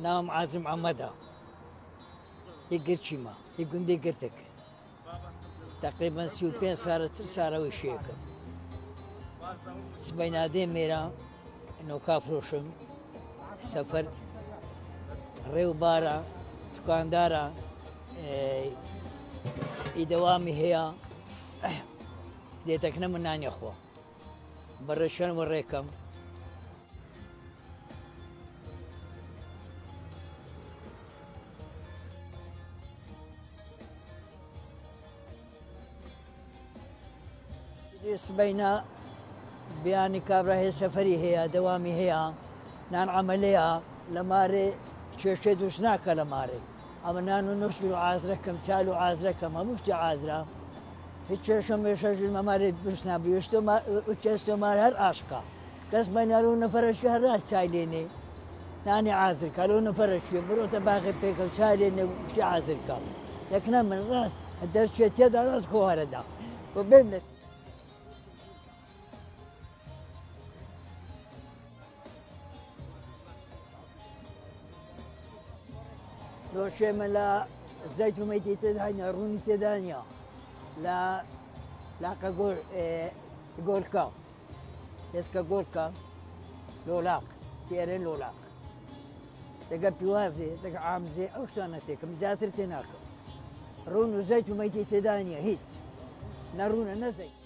نام عازم عمدا يقرشي ما يقول دي قرتك تقريبا 35 سارة وشيكم سبينادين ميرا انه كافروشم سفر ريو بارا دكاندارا دوامي هي ديتكنا من ناني اخوه برشان وريكم سبينا بياني كابرا هي سفري هي دوامي هي نان عمليها لماري تشيشي دوشناك لماري اما نانو نشلو عازركم تالو عازركم هموش عازرة هيتشيشم يشجل مماري بسنا بيشتو ما وتشيستو مار هر عاشقا كس بينارو نفرشي هر راس سايليني ناني عازرك لو نفرشي برو تباغي بيكو سايليني وشتي عازرك لكن من راس الدرشي تيدا راس كوهردا وبيمت لو شيء من لا زيت وميتي تدانيا روني تدانيا لا كقول جولكا يسكا جولكا لولاك تيرين لولاك تلقى بيوازي تلقى عامزي او شلونتك مزاتر تناك رونو زيت وميتي تدانيا هيت نارونا نزيت